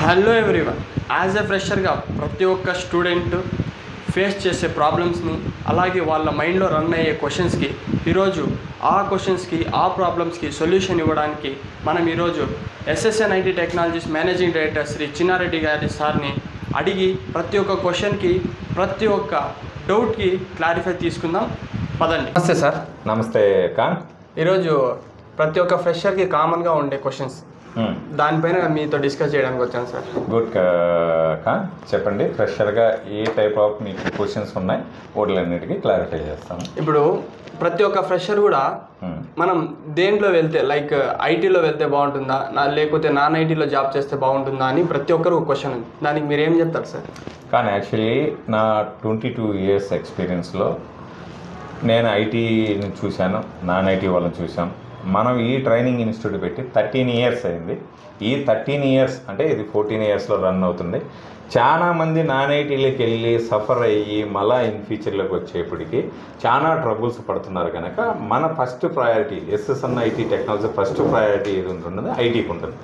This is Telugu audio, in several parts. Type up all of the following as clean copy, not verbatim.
Hello everyone. యాజ్ ఎ ఫ్రెషర్గా ప్రతి ఒక్క స్టూడెంట్ ఫేస్ చేసే ప్రాబ్లమ్స్ని, అలాగే వాళ్ళ మైండ్లో రన్ అయ్యే క్వశ్చన్స్కి ఈరోజు ఆ క్వశ్చన్స్కి ఆ ప్రాబ్లమ్స్కి సొల్యూషన్ ఇవ్వడానికి మనం ఈరోజు SSN IT technologies managing director Shri Chinnareddy గారి సార్ని అడిగి ప్రతి ఒక్క క్వశ్చన్కి ప్రతి ఒక్క డౌట్కి క్లారిఫై తీసుకుందాం. పదండి. నమస్తే సార్. నమస్తే ఖాన్. ఈరోజు ప్రతి ఒక్క ఫ్రెషర్కి కామన్గా ఉండే క్వశ్చన్స్ దానిపైన మీతో డిస్కస్ చేయడానికి వచ్చాను సార్. గుడ్ ఖాన్, చెప్పండి. ఫ్రెషర్గా ఏ టైప్ ఆఫ్ మీకు క్వశ్చన్స్ ఉన్నాయి వాటిలన్నిటికీ క్లారిఫై చేస్తాము. ఇప్పుడు ప్రతి ఒక్క ఫ్రెషర్ కూడా మనం దేంట్లో వెళ్తే, లైక్ ఐటీలో వెళ్తే బాగుంటుందా, లేకపోతే నాన్ ఐటీలో జాబ్ చేస్తే బాగుంటుందా అని ప్రతి ఒక్కరు ఒక క్వశ్చన్ ఉంది. దానికి మీరు ఏం చెప్తారు సార్? కానీ యాక్చువల్లీ నా 22 years ఎక్స్పీరియన్స్లో నేను ఐటీని చూశాను, నాన్ ఐటీ వాళ్ళని చూశాను. మనం ఈ ట్రైనింగ్ ఇన్స్టిట్యూట్ పెట్టి 13 years అయింది. ఈ 13 years అంటే ఇది 14 yearsలో రన్ అవుతుంది. చాలామంది నాన్ ఐటీలోకి వెళ్ళి సఫర్ అయ్యి మళ్ళీ ఇన్ ఫ్యూచర్లోకి వచ్చేప్పటికి చాలా ట్రబుల్స్ పడుతున్నారు. కనుక మన first priority SSN IT technology first priority ఏది ఉంటుందో ఐటీకి ఉంటుంది.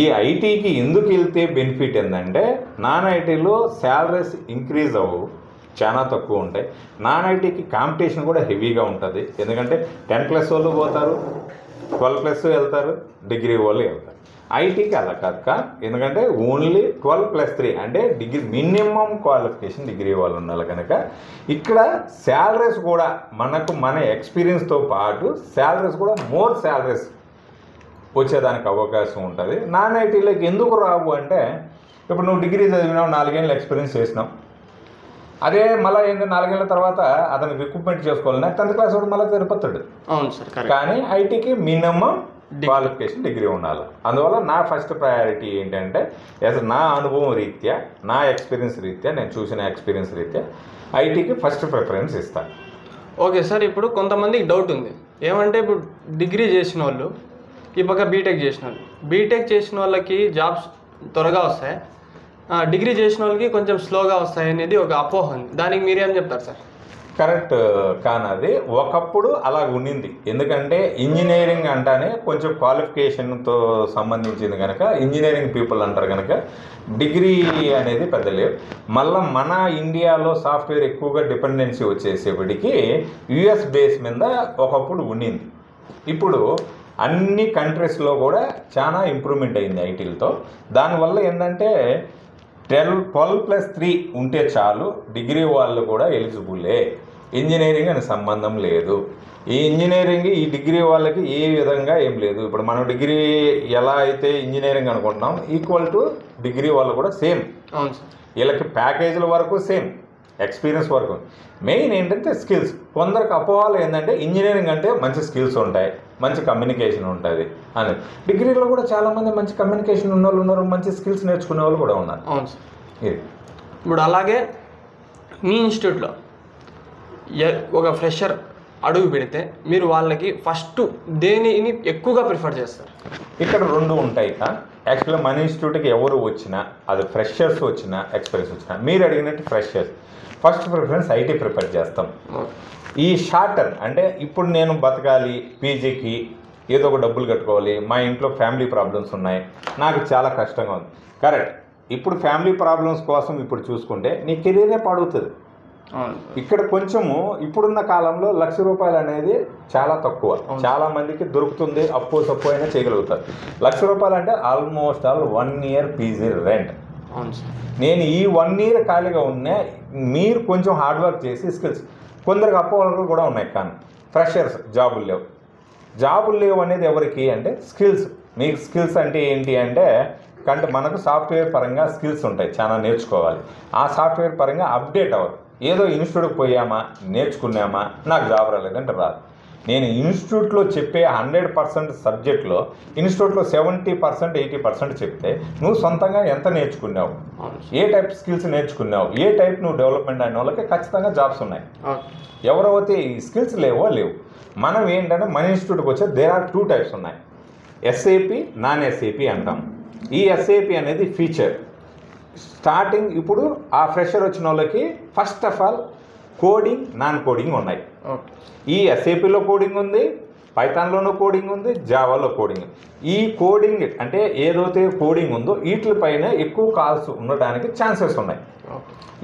ఈ ఐటీకి ఎందుకు వెళ్తే బెనిఫిట్ ఏంటంటే నాన్ ఐటీలో శాలరీస్ ఇంక్రీజ్ అవ్వవు, చాలా తక్కువ ఉంటాయి. నాన్ ఐటీకి కాంపిటీషన్ కూడా హెవీగా ఉంటుంది. ఎందుకంటే 10+ వాళ్ళు పోతారు, 12+ వెళ్తారు, డిగ్రీ వాళ్ళు వెళ్తారు. ఐటీకి అలా కాక ఎందుకంటే ఓన్లీ 12+3 అంటే డిగ్రీ మినిమం క్వాలిఫికేషన్ డిగ్రీ వాళ్ళు ఉండాలి. కనుక ఇక్కడ శాలరీస్ కూడా మన ఎక్స్పీరియన్స్తో పాటు శాలరీస్ కూడా మోర్ శాలరీస్ వచ్చేదానికి అవకాశం ఉంటుంది. నాన్ ఐటీలోకి ఎందుకు రావు అంటే ఇప్పుడు నువ్వు డిగ్రీ చదివినావు, 4 ఏళ్ళు ఎక్స్పీరియన్స్ చేసినావు. అదే మళ్ళీ ఏంటి 4 ఏళ్ళ తర్వాత అతను రిక్రూట్మెంట్ చేసుకోవాలని 10th క్లాస్ వాడు మళ్ళీ సరిపోతాడు. అవును సార్. కానీ ఐటీకి మినిమం క్వాలిఫికేషన్ డిగ్రీ ఉండాలి. అందువల్ల నా ఫస్ట్ ప్రయారిటీ ఏంటంటే నా అనుభవం రీత్యా, నా ఎక్స్పీరియన్స్ రీత్యా, నేను చూసిన ఎక్స్పీరియన్స్ రీత్యా ఐటీకి ఫస్ట్ ప్రిఫరెన్స్ ఇస్తాను. Okay sir. ఇప్పుడు కొంతమందికి డౌట్ ఉంది ఏమంటే, ఇప్పుడు డిగ్రీ చేసిన వాళ్ళు ఈ పక్క బీటెక్ చేసిన వాళ్ళు, బీటెక్ చేసిన వాళ్ళకి జాబ్స్ త్వరగా వస్తాయి, డిగ్రీ చేసిన వాళ్ళకి కొంచెం స్లోగా వస్తాయి అనేది ఒక అపోహ ఉంది. దానికి మీరేం చెప్తారు సార్? కరెక్ట్. కానీ అది ఒకప్పుడు అలా ఉండింది. ఎందుకంటే ఇంజనీరింగ్ అంటానే కొంచెం క్వాలిఫికేషన్తో సంబంధించింది కనుక ఇంజనీరింగ్ పీపుల్ అంటారు. కనుక డిగ్రీ అనేది పెద్ద లేవు. మళ్ళీ మన ఇండియాలో సాఫ్ట్వేర్ ఎక్కువగా డిపెండెన్సీ వచ్చేసేపటికి యుఎస్ బేస్ మీద ఒకప్పుడు ఉండింది. ఇప్పుడు అన్ని కంట్రీస్లో కూడా చాలా ఇంప్రూవ్మెంట్ అయింది ఐటీలతో. దానివల్ల ఏంటంటే 12+3 ఉంటే చాలు, డిగ్రీ వాళ్ళు కూడా ఎలిజిబులే, ఇంజనీరింగ్ అని సంబంధం లేదు. ఈ ఇంజనీరింగ్ ఈ డిగ్రీ వాళ్ళకి ఏ విధంగా ఏం లేదు. ఇప్పుడు మనం డిగ్రీ ఎలా అయితే ఇంజనీరింగ్ అనుకుంటున్నాం ఈక్వల్ టు డిగ్రీ వాళ్ళు కూడా సేమ్. అవును సార్. వీళ్ళకి ప్యాకేజీల వరకు సేమ్, ఎక్స్పీరియన్స్ వరకు. మెయిన్ ఏంటంటే స్కిల్స్. కొందరికి అపోహలు ఏంటంటే ఇంజనీరింగ్ అంటే మంచి స్కిల్స్ ఉంటాయి, మంచి కమ్యూనికేషన్ ఉంటుంది అని. డిగ్రీలో కూడా చాలామంది మంచి కమ్యూనికేషన్ ఉన్న వాళ్ళు ఉన్నారు, మంచి స్కిల్స్ నేర్చుకునే వాళ్ళు కూడా ఉన్నారు. అవును సార్. ఇది ఇప్పుడు అలాగే మీ ఇన్స్టిట్యూట్లో ఒక ఫ్రెషర్ అడుగు పెడితే మీరు వాళ్ళకి ఫస్ట్ దేనిని ఎక్కువగా ప్రిఫర్ చేస్తారు? ఇక్కడ 2 ఉంటాయి. యాక్చువల్గా మన ఇన్స్టిట్యూట్కి ఎవరు వచ్చినా, అది ఫ్రెషర్స్ వచ్చినా ఎక్స్పీరియన్స్ వచ్చినా, మీరు అడిగినట్టు freshers first preference IT prefer చేస్తాం. ఈ షార్ట్ టర్మ్ అంటే ఇప్పుడు నేను బతకాలి, పీజీకి ఏదో ఒక డబ్బులు కట్టుకోవాలి, మా ఇంట్లో ఫ్యామిలీ ప్రాబ్లమ్స్ ఉన్నాయి, నాకు చాలా కష్టంగా ఉంది. కరెక్ట్. ఇప్పుడు ఫ్యామిలీ ప్రాబ్లమ్స్ కోసం ఇప్పుడు చూసుకుంటే నీ కెరీరే పాడవుతుంది. ఇక్కడ కొంచెము ఇప్పుడున్న కాలంలో ₹1,00,000 అనేది చాలా తక్కువ. చాలా మందికి దొరుకుతుంది, అప్పు సప్పు అయినా చేయగలుగుతారు. ₹1,00,000 అంటే almost all 1 year PG rent. నేను ఈ 1 year ఖాళీగా ఉన్నా, మీరు కొంచెం హార్డ్ వర్క్ చేసి స్కిల్స్, కొందరికి అపోహలు కూడా ఉన్నాయి. కానీ ఫ్రెషర్స్ జాబులు లేవు అనేది ఎవరికి అంటే స్కిల్స్. మీకు స్కిల్స్ అంటే ఏంటి అంటే మనకు సాఫ్ట్వేర్ పరంగా స్కిల్స్ ఉంటాయి, చాలా నేర్చుకోవాలి. ఆ సాఫ్ట్వేర్ పరంగా అప్డేట్ అవ్వరు. ఏదో ఇన్స్టిట్యూట్కి పోయామా, నేర్చుకున్నామా, నాకు జాబ్ రాలేదంటే రాదు. నేను ఇన్స్టిట్యూట్లో చెప్పే 100% సబ్జెక్ట్లో ఇన్స్టిట్యూట్లో 70%, 80% చెప్తే నువ్వు సొంతంగా ఎంత నేర్చుకున్నావు, ఏ టైప్ స్కిల్స్ నేర్చుకున్నావు, ఏ టైప్ నువ్వు డెవలప్మెంట్ అయిన వాళ్ళకి ఖచ్చితంగా జాబ్స్ ఉన్నాయి. ఎవరైతే ఈ స్కిల్స్ లేవు. మనం ఏంటంటే మన ఇన్స్టిట్యూట్కి వచ్చే దేర్ ఆర్ 2 types ఉన్నాయి. ఎస్ఏపి, నాన్ ఎస్ఏపి అంటాం. ఈ ఎస్ఏపి అనేది ఫీచర్ స్టార్టింగ్. ఇప్పుడు ఆ ఫ్రెషర్ వచ్చిన వాళ్ళకి first of all coding, non coding ఉన్నాయి. ఈ ఎస్ఏపిలో కోడింగ్ ఉంది, పైథాన్లోనూ కోడింగ్ ఉంది, జావాలో కోడింగ్. ఈ కోడింగ్ అంటే ఏదైతే కోడింగ్ ఉందో వీటిపైన ఎక్కువ కాల్స్ ఉండడానికి ఛాన్సెస్ ఉన్నాయి.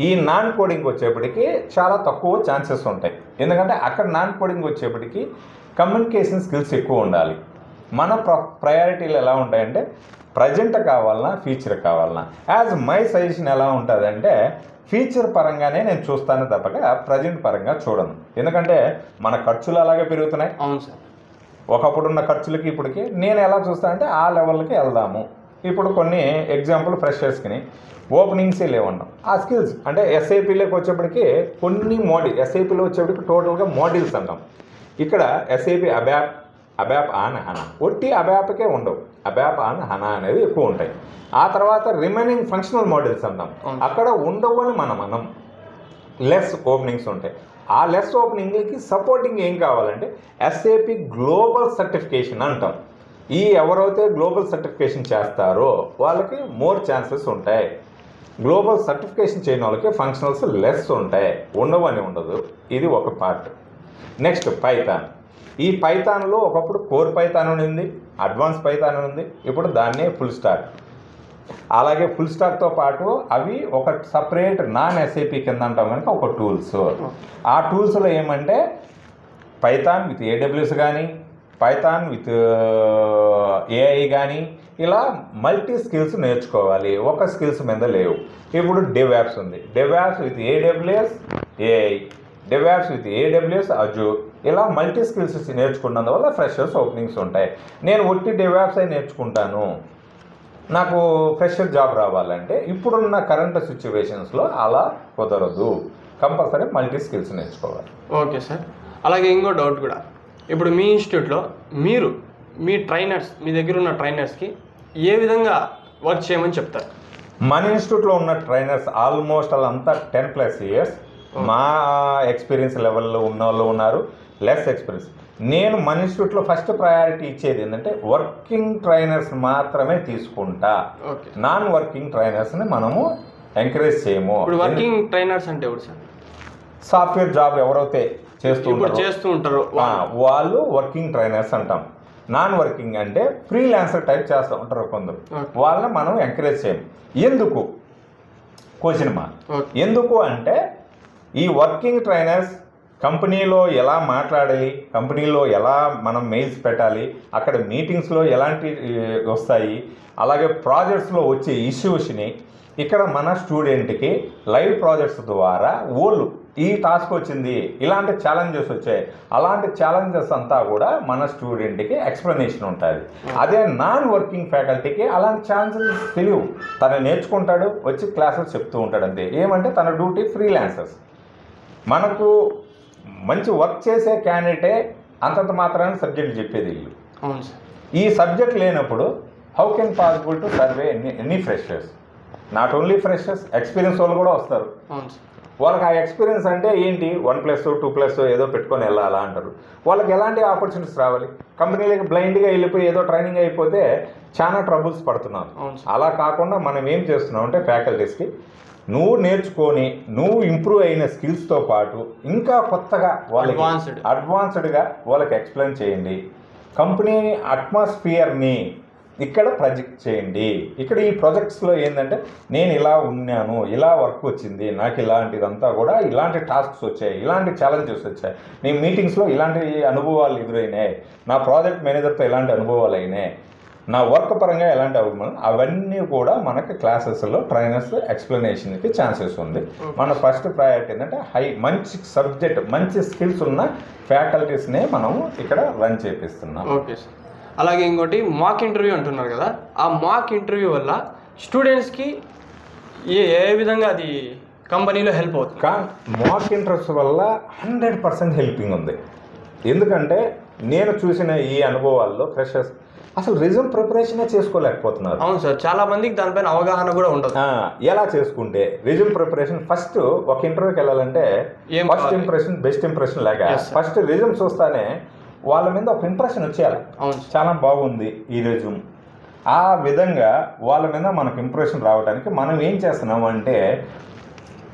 ఈ నాన్ కోడింగ్ వచ్చేప్పటికి చాలా తక్కువ ఛాన్సెస్ ఉంటాయి. ఎందుకంటే అక్కడ నాన్ కోడింగ్ వచ్చేప్పటికి కమ్యూనికేషన్ స్కిల్స్ ఎక్కువ ఉండాలి. మన ప్రయారిటీలు ఎలా ఉంటాయంటే ప్రజెంట్ కావాలన్నా ఫ్యూచర్ కావాలన్నా. యాజ్ మై సజెషన్ ఎలా ఉంటుందంటే ఫ్యూచర్ పరంగానే నేను చూస్తాను తప్పక ప్రజెంట్ పరంగా చూడను. ఎందుకంటే మన ఖర్చులు అలాగే పెరుగుతున్నాయి. అవును సార్. ఒకప్పుడున్న ఖర్చులకి ఇప్పటికి నేను ఎలా చూస్తానంటే ఆ లెవెల్కి వెళ్దాము. ఇప్పుడు కొన్ని ఎగ్జాంపుల్ ఫ్రెషర్స్కి ఓపెనింగ్సే లేవన్నాం. ఆ స్కిల్స్ అంటే ఎస్ఐపిలోకి వచ్చేప్పటికి కొన్ని ఎస్ఐపిలో వచ్చేప్పటికి టోటల్గా మోడ్యూల్స్ అంటాం. ఇక్కడ ఎస్ఐపి అబ్యాప్ ఆన్ హనా, ఒట్టి అబ్యాప్కే ఉండవు. అబ్యాప్ ఆన్ హనా అనేది ఎక్కువ ఉంటాయి. ఆ తర్వాత రిమైనింగ్ ఫంక్షనల్ మోడల్స్ అంటాం, అక్కడ ఉండవు అని మనం లెస్ ఓపెనింగ్స్ ఉంటాయి. ఆ లెస్ ఓపెనింగ్కి సపోర్టింగ్ ఏం కావాలంటే ఎస్ఏపి గ్లోబల్ సర్టిఫికేషన్ అంటాం. ఈ ఎవరైతే గ్లోబల్ సర్టిఫికేషన్ చేస్తారో వాళ్ళకి మోర్ ఛాన్సెస్ ఉంటాయి. గ్లోబల్ సర్టిఫికేషన్ చేయని వాళ్ళకి ఫంక్షనల్స్ లెస్ ఉంటాయి, ఉండవని ఉండదు. ఇది ఒక పార్ట్. Next Python. ఈ పైథాన్లో ఒకప్పుడు కోర్ పైథాన్ ఉంది, అడ్వాన్స్ పైథాన్ ఉంది, ఇప్పుడు దాన్నే ఫుల్ స్టాక్. అలాగే ఫుల్ స్టాక్తో పాటు అవి ఒక సపరేట్ నాన్ ఎస్ఏపి కింద అంటాం కనుక ఒక టూల్స్. ఆ టూల్స్లో ఏమంటే పైథాన్ విత్ ఏడబ్ల్యూఎస్ కానీ, పైథాన్ విత్ ఏఐ కానీ, ఇలా మల్టీ స్కిల్స్ నేర్చుకోవాలి. ఒక స్కిల్స్ మీద లేవు. ఇప్పుడు డెవ్యాప్స్ ఉంది, DevOps with AWS AI, DevOps with AWS Azure, ఇలా మల్టీ స్కిల్స్ నేర్చుకున్నందువల్ల ఫ్రెషర్స్ ఓపెనింగ్స్ ఉంటాయి. నేను ఒట్టి డెవ్యాప్స్ అయి నేర్చుకుంటాను, నాకు ఫ్రెషర్ జాబ్ రావాలంటే ఇప్పుడున్న కరెంట్ సిచ్యువేషన్స్లో అలా కుదరదు. కంపల్సరీ మల్టీ స్కిల్స్ నేర్చుకోవాలి. Okay sir. అలాగే ఇంకో డౌట్ కూడా, ఇప్పుడు మీ ఇన్స్టిట్యూట్లో మీరు మీ ట్రైనర్స్, మీ దగ్గర ఉన్న ట్రైనర్స్కి ఏ విధంగా వర్క్ చేయమని చెప్తారు? మన ఇన్స్టిట్యూట్లో ఉన్న ట్రైనర్స్ ఆల్మోస్ట్ వాళ్ళంతా 10+ years మా ఎక్స్పీరియన్స్ లెవెల్లో ఉన్న వాళ్ళు ఉన్నారు, లెస్ ఎక్స్పీరియన్స్. నేను మన ఇన్స్టిట్యూట్లో ఫస్ట్ ప్రయారిటీ ఇచ్చేది ఏంటంటే వర్కింగ్ ట్రైనర్స్ మాత్రమే తీసుకుంటా. నాన్ వర్కింగ్ ట్రైనర్స్ని మనము ఎంకరేజ్ చేయము. ఇప్పుడు వర్కింగ్ ట్రైనర్స్ అంటే ఎవరు సార్? సాఫ్ట్వేర్ జాబ్ ఎవరైతే చేస్తూ ఉంటారో వాళ్ళు వర్కింగ్ ట్రైనర్స్ అంటాం. నాన్ వర్కింగ్ అంటే ఫ్రీలాన్సర్ టైప్ చేస్తూ ఉంటారు కొందరు, వాళ్ళని మనం ఎంకరేజ్ చేయము. ఎందుకు? Question mark. ఎందుకు అంటే ఈ వర్కింగ్ ట్రైనర్స్ కంపెనీలో ఎలా మాట్లాడాలి, కంపెనీలో ఎలా మనం మెయిల్స్ పెట్టాలి, అక్కడ మీటింగ్స్లో ఎలాంటి వస్తాయి, అలాగే ప్రాజెక్ట్స్లో వచ్చే ఇష్యూస్ని ఇక్కడ మన స్టూడెంట్కి లైవ్ ప్రాజెక్ట్స్ ద్వారా వాళ్ళు ఈ టాస్క్ వచ్చింది, ఇలాంటి ఛాలెంజెస్ వచ్చాయి, అలాంటి ఛాలెంజెస్ అంతా కూడా మన స్టూడెంట్కి ఎక్స్ప్లెనేషన్ ఉంటుంది. అదే నాన్ వర్కింగ్ ఫ్యాకల్టీకి అలాంటి ఛాన్సెస్ తెలియవు. తను నేర్చుకుంటాడు, వచ్చి క్లాసెస్ చెప్తూ ఉంటాడు అంతే. ఏమంటే తన డ్యూటీ ఫ్రీలాన్సర్స్. మనకు మంచి వర్క్ చేసే క్యాండిడేటే అంతంత మాత్రాన్ని సబ్జెక్ట్ చెప్పేది వీళ్ళు. ఈ సబ్జెక్ట్ లేనప్పుడు how can possible to survey any freshers? Not only freshers, experience వాళ్ళు కూడా వస్తారు. వాళ్ళకి ఆ ఎక్స్పీరియన్స్ అంటే ఏంటి, 1+, 2+ ఏదో పెట్టుకొని వెళ్ళాలా అంటారు. వాళ్ళకి ఎలాంటి ఆపర్చునిటీస్ రావాలి? కంపెనీలకి బ్లైండ్గా వెళ్ళిపోయి ఏదో ట్రైనింగ్ అయిపోతే చాలా ట్రబుల్స్ పడుతున్నారు. అలా కాకుండా మనం ఏం చేస్తున్నాం అంటే ఫ్యాకల్టీస్కి నువ్వు నేర్చుకొని నువ్వు ఇంప్రూవ్ అయిన స్కిల్స్తో పాటు ఇంకా కొత్తగా వాళ్ళకి అడ్వాన్స్డ్గా వాళ్ళకి ఎక్స్ప్లెయిన్ చేయండి. కంపెనీ అట్మాస్ఫియర్ని ఇక్కడ ప్రొజెక్ట్ చేయండి. ఇక్కడ ఈ ప్రాజెక్ట్స్లో ఏంటంటే నేను ఇలా ఉన్నాను, ఇలా వర్క్ వచ్చింది, నాకు ఇలాంటిదంతా కూడా ఇలాంటి టాస్క్స్ వచ్చాయి, ఇలాంటి ఛాలెంజెస్ వచ్చాయి, నీ మీటింగ్స్లో ఇలాంటి అనుభవాలు ఎదురైనాయి, నా ప్రాజెక్ట్ మేనేజర్తో ఇలాంటి అనుభవాలు అయినాయి, నా వర్క్ పరంగా ఎలాంటి అనుభవం, అవన్నీ కూడా మనకి క్లాసెస్లో ట్రైనర్స్ ఎక్స్ప్లెనేషన్కి ఛాన్సెస్ ఉంది. మన ఫస్ట్ ప్రయారిటీ ఏంటంటే మంచి సబ్జెక్ట్, మంచి స్కిల్స్ ఉన్న ఫ్యాకల్టీస్నే మనం ఇక్కడ రన్ చేపిస్తున్నాం. Okay sir. అలాగే ఇంకోటి మాక్ ఇంటర్వ్యూ అంటున్నారు కదా, ఆ మాక్ ఇంటర్వ్యూ వల్ల స్టూడెంట్స్కి ఏ విధంగా అది కంపెనీలో హెల్ప్ అవుతుంది? మాక్ ఇంటర్వ్యూస్ వల్ల 100% హెల్పింగ్ ఉంది. ఎందుకంటే నేను చూసిన ఈ అనుభవాల్లో ఫ్రెషర్స్ అసలు రిజ్యూమ్ ప్రిపరేషనే చేసుకోలేకపోతున్నారు. అవును సార్, చాలా మందికి దానిపైన అవగాహన కూడా ఉండదు. ఎలా చేసుకుంటే రిజ్యూమ్ ప్రిపరేషన్ ఫస్ట్ ఒక ఇంటర్వ్యూకి వెళ్ళాలంటే ఫస్ట్ ఇంప్రెషన్ బెస్ట్ ఇంప్రెషన్ లాగా ఫస్ట్ రిజ్యూమ్ చూస్తానే వాళ్ళ మీద ఒక ఇంప్రెషన్ వచ్చేయాలి. చాలా బాగుంది ఈ రెజ్యూమ్. ఆ విధంగా వాళ్ళ మీద మనకు ఇంప్రెషన్ రావడానికి మనం ఏం చేస్తున్నాం అంటే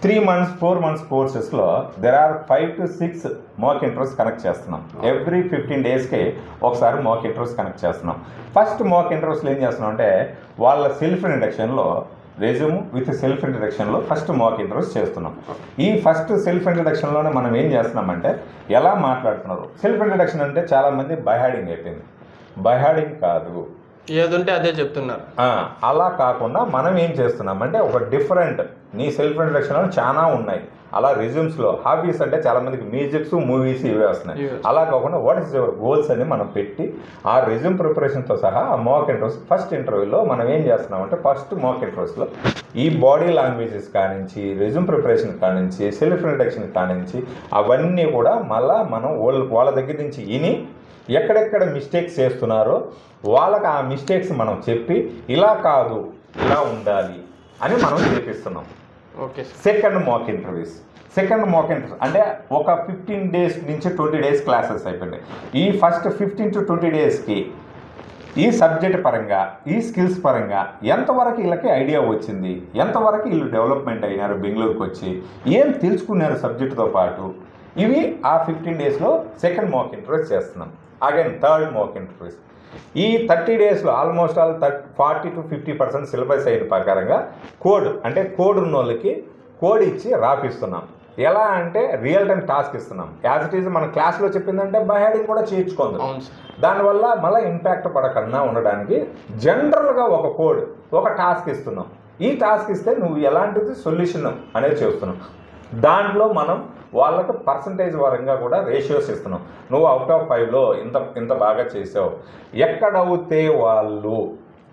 3 months 4 months కోర్సెస్లో there are 5 to 6 mock interviews connect చేస్తున్నాం. ఎవ్రీ 15 డేస్కి ఒకసారి మాక్ ఇంటర్వ్యూస్ కనెక్ట్ చేస్తున్నాం. ఫస్ట్ మాక్ ఇంటర్వ్యూస్లో ఏం చేస్తున్నాం అంటే వాళ్ళ సెల్ఫ్ ఇంట్రడక్షన్లో రెజ్యూమ్ విత్ సెల్ఫ్ ఇంట్రడక్షన్లో ఫస్ట్ మాక్ ఇంటర్వ్యూస్ చేస్తున్నాం. ఈ ఫస్ట్ సెల్ఫ్ ఇంట్రడక్షన్లోనే మనం ఏం చేస్తున్నామంటే ఎలా మాట్లాడుతున్నారు. సెల్ఫ్ ఇంట్రడక్షన్ అంటే చాలామంది బైహాడింగ్ అయిపోయింది. బైహాడింగ్ కాదు, ఏదుంటే అదే చెప్తున్నారు. అలా కాకుండా మనం ఏం చేస్తున్నామంటే ఒక డిఫరెంట్ నీ సెల్ఫ్ ఇంట్రడక్షన్లో చాలా ఉన్నాయి. అలా రెజ్యూమ్స్లో హాబీస్ అంటే చాలామందికి మ్యూజిక్స్ మూవీస్ ఇవే వస్తున్నాయి. అలా కాకుండా వాట్ ఈస్ యువర్ గోల్స్ అని మనం పెట్టి ఆ రెజ్యూమ్ ప్రిపరేషన్తో సహా ఆ మాక్ ఇంటర్వ్యూస్ ఫస్ట్ ఇంటర్వ్యూలో మనం ఏం చేస్తున్నామంటే ఫస్ట్ మాక్ ఇంటర్వ్యూస్లో ఈ బాడీ లాంగ్వేజెస్ కానించి రెజ్యూమ్ ప్రిపరేషన్ కానించి సెల్ఫ్ ఇంట్రడక్షన్ కానించి అవన్నీ కూడా మళ్ళీ మనం వాళ్ళ దగ్గర నుంచి విని ఎక్కడెక్కడ మిస్టేక్స్ చేస్తున్నారో వాళ్ళకి ఆ మిస్టేక్స్ మనం చెప్పి ఇలా కాదు ఇలా ఉండాలి అని మనం చేపిస్తున్నాం. ఓకే. సెకండ్ మాక్ ఇంటర్వ్యూస్ అంటే ఒక 15 డేస్ నుంచి 20 డేస్ క్లాసెస్ అయిపోయినాయి. ఈ ఫస్ట్ 15 to 20 డేస్కి ఈ సబ్జెక్ట్ పరంగా ఈ స్కిల్స్ పరంగా ఎంతవరకు వీళ్ళకి ఐడియా వచ్చింది, ఎంతవరకు వీళ్ళు డెవలప్మెంట్ అయినారు, బెంగళూరుకి వచ్చి ఏం తెలుసుకున్నారు సబ్జెక్టుతో పాటు, ఇవి ఆ 15 డేస్లో సెకండ్ మాక్ ఇంటర్వ్యూస్ చేస్తున్నాం. అగైన్ థర్డ్ మాక్ ఇంటర్వ్యూస్ ఈ 30 డేస్లో ఆల్మోస్ట్ ఆల్ 40 to 50% సిలబస్ అయిన ప్రకారంగా కోడ్ ఉన్న వాళ్ళకి కోడ్ ఇచ్చి రాపిస్తున్నాం. ఎలా అంటే రియల్ టైం టాస్క్ ఇస్తున్నాం. యాజ్ ఇట్ ఈజ్ మన క్లాస్లో చెప్పిందంటే బై హ్యాడింగ్ కూడా చేయించుకోండి. దానివల్ల మళ్ళీ ఇంపాక్ట్ పడకుండా ఉండడానికి జనరల్గా ఒక కోడ్ ఒక టాస్క్ ఇస్తున్నాం. ఈ టాస్క్ ఇస్తే నువ్వు ఎలాంటిది సొల్యూషన్ అనేది చేస్తున్నావు. దాంట్లో మనం వాళ్ళకు పర్సంటేజ్ పరంగా కూడా రేషియోస్ ఇస్తున్నాం. నువ్వు అవుట్ ఆఫ్ 5లో ఇంత బాగా చేసావు. ఎక్కడవుతే వాళ్ళు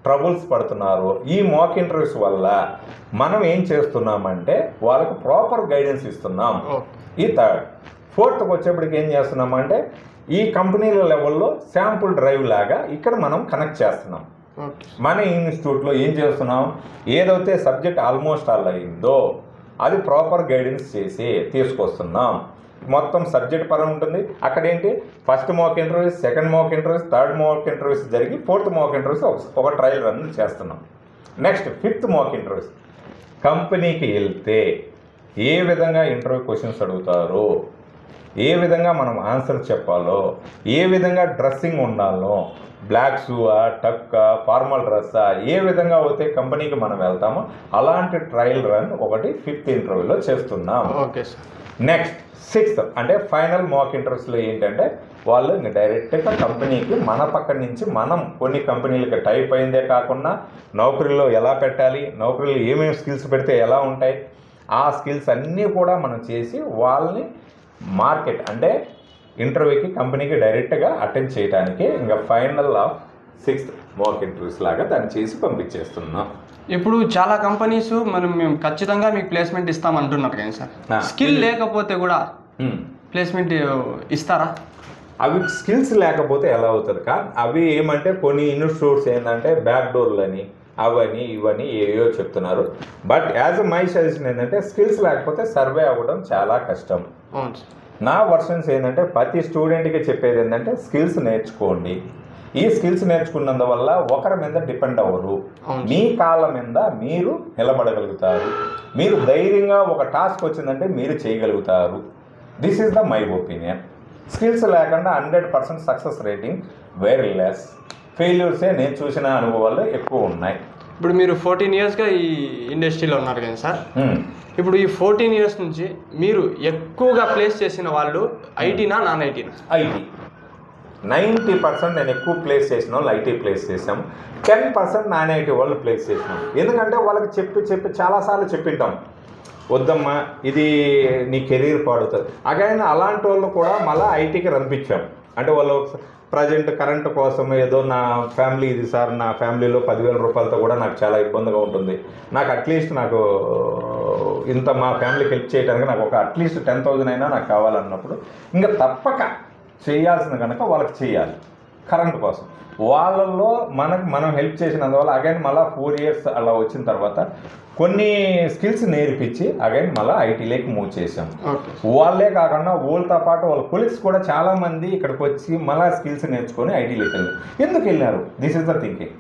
ట్రబుల్స్ పడుతున్నారు ఈ మాక్ ఇంటర్వ్యూస్ వల్ల మనం ఏం చేస్తున్నామంటే వాళ్ళకు ప్రాపర్ గైడెన్స్ ఇస్తున్నాం. ఈ థర్డ్. ఫోర్త్కి వచ్చేప్పటికి ఏం చేస్తున్నామంటే ఈ కంపెనీల లెవెల్లో శాంపుల్ డ్రైవ్ లాగా ఇక్కడ మనం కనెక్ట్ చేస్తున్నాం. మన ఇన్స్టిట్యూట్లో ఏం చేస్తున్నాం, ఏదైతే సబ్జెక్ట్ ఆల్మోస్ట్ ఆల్ అయిందో అది ప్రాపర్ గైడెన్స్ చేసి తీసుకొస్తున్నాం. మొత్తం సబ్జెక్ట్ పరంగా ఉంటుంది. అక్కడ ఏంటి first mock interviews, second mock interviews, third mock interviews జరిగి ఫోర్త్ మాక్ ఇంటర్వ్యూస్ ఒక ట్రయల్ రన్ చేస్తున్నాం. Next fifth mock interviews. కంపెనీకి వెళ్తే ఏ విధంగా ఇంటర్వ్యూ క్వశ్చన్స్ అడుగుతారో, ఏ విధంగా మనం ఆన్సర్ చెప్పాలో, ఏ విధంగా డ్రెస్సింగ్ ఉండాలో, బ్లాక్ షూవా, టక్కా, ఫార్మల్ డ్రెస్సా, ఏ విధంగా అయితే కంపెనీకి మనం వెళ్తామో అలాంటి ట్రయల్ రన్ ఒకటి ఫిఫ్త్ ఇంటర్వ్యూలో చేస్తున్నాం. Okay sir. నెక్స్ట్ సిక్స్త్ అంటే ఫైనల్ మాక్ ఇంటర్వ్యూస్లో ఏంటంటే వాళ్ళు ఇంకా డైరెక్ట్గా కంపెనీకి మన పక్క నుంచి మనం కొన్ని కంపెనీలకి టైప్ అయిందే కాకుండా నౌకరీలో ఎలా పెట్టాలి, నౌకరీలో ఏమేమి స్కిల్స్ పెడితే ఎలా ఉంటాయి, ఆ స్కిల్స్ అన్నీ కూడా మనం చేసి వాళ్ళని మార్కెట్ అంటే ఇంటర్వ్యూకి కంపెనీకి డైరెక్ట్గా అటెండ్ చేయడానికి ఇంకా final of sixth mock interviews లాగా దాన్ని చేసి పంపించేస్తున్నాం. ఇప్పుడు చాలా కంపెనీస్ మేము ఖచ్చితంగా మీకు ప్లేస్మెంట్ ఇస్తామంటున్నారు కానీ సార్, స్కిల్ లేకపోతే కూడా ప్లేస్మెంట్ ఇస్తారా? అవి స్కిల్స్ లేకపోతే ఎలా అవుతుంది కానీ అవి ఏమంటే కొన్ని ఇన్స్టిట్యూట్స్ ఏంటంటే బ్యాక్ డోర్లని అవని ఇవని ఏవో చెప్తున్నారు. బట్ యాజ్ మై సజెషన్ ఏంటంటే స్కిల్స్ లేకపోతే సర్వే అవ్వడం చాలా కష్టం. నా వర్షన్స్ ఏంటంటే ప్రతి స్టూడెంట్కి చెప్పేది ఏంటంటే స్కిల్స్ నేర్చుకోండి. ఈ స్కిల్స్ నేర్చుకున్నందువల్ల ఒకరి మీద డిపెండ్ అవ్వరు, మీ కాళ్ళ మీద మీరు నిలబడగలుగుతారు. మీరు ధైర్యంగా ఒక టాస్క్ వచ్చిందంటే మీరు చేయగలుగుతారు. This is the my opinion. Skills లేకుండా 100% సక్సెస్ రేటింగ్ వెరీ లెస్. ఫెయిల్యూర్సే నేను చూసిన అనుభవాలు ఎక్కువ ఉన్నాయి. ఇప్పుడు మీరు 14 ఇయర్స్గా ఈ ఇండస్ట్రీలో ఉన్నారు కదా సార్, ఇప్పుడు ఈ 14 ఇయర్స్ నుంచి మీరు ఎక్కువగా ప్లేస్ చేసిన వాళ్ళు ఐటీనా నాన్ ఐటీనా? ఐటీ 90% నేను ఎక్కువ ప్లేస్ చేసిన వాళ్ళు ఐటీ ప్లేస్ చేసాము. 10% నాన్ ఐటీ వాళ్ళు ప్లేస్ చేసినాం. ఎందుకంటే వాళ్ళకి చెప్పి చాలాసార్లు చెప్పింటాం వద్దమ్మా ఇది నీ కెరీర్ పాడుతుంది. అగైన్ అలాంటి వాళ్ళు కూడా మళ్ళీ ఐటీకి రంపించాం. అంటే వాళ్ళు ప్రజెంట్ కరెంట్ కోసం ఏదో నా ఫ్యామిలీ ఇది సార్, నా ఫ్యామిలీలో 10,000 రూపాయలతో కూడా నాకు చాలా ఇబ్బందిగా ఉంటుంది, నాకు అట్లీస్ట్ నాకు ఇంత మా ఫ్యామిలీకి హెల్ప్ చేయడానికి నాకు ఒక అట్లీస్ట్ 10,000 అయినా నాకు కావాలన్నప్పుడు ఇంకా తప్పక చేయాల్సిన కనుక వాళ్ళకి చేయాలి కరెంట్ కోసం. వాళ్ళల్లో మనం హెల్ప్ చేసినందువల్ల అగైన్ మళ్ళీ 4 ఇయర్స్ అలా వచ్చిన తర్వాత కొన్ని స్కిల్స్ నేర్పించి అగైన్ మళ్ళీ ఐటీలోకి మూవ్ చేసాం. వాళ్ళే కాకుండా వాళ్ళతో పాటు వాళ్ళ కొలీగ్స్ కూడా చాలామంది ఇక్కడికి వచ్చి మళ్ళీ స్కిల్స్ నేర్చుకొని ఐటీలోకి వెళ్ళారు. ఎందుకు వెళ్ళారు? This is the thinking.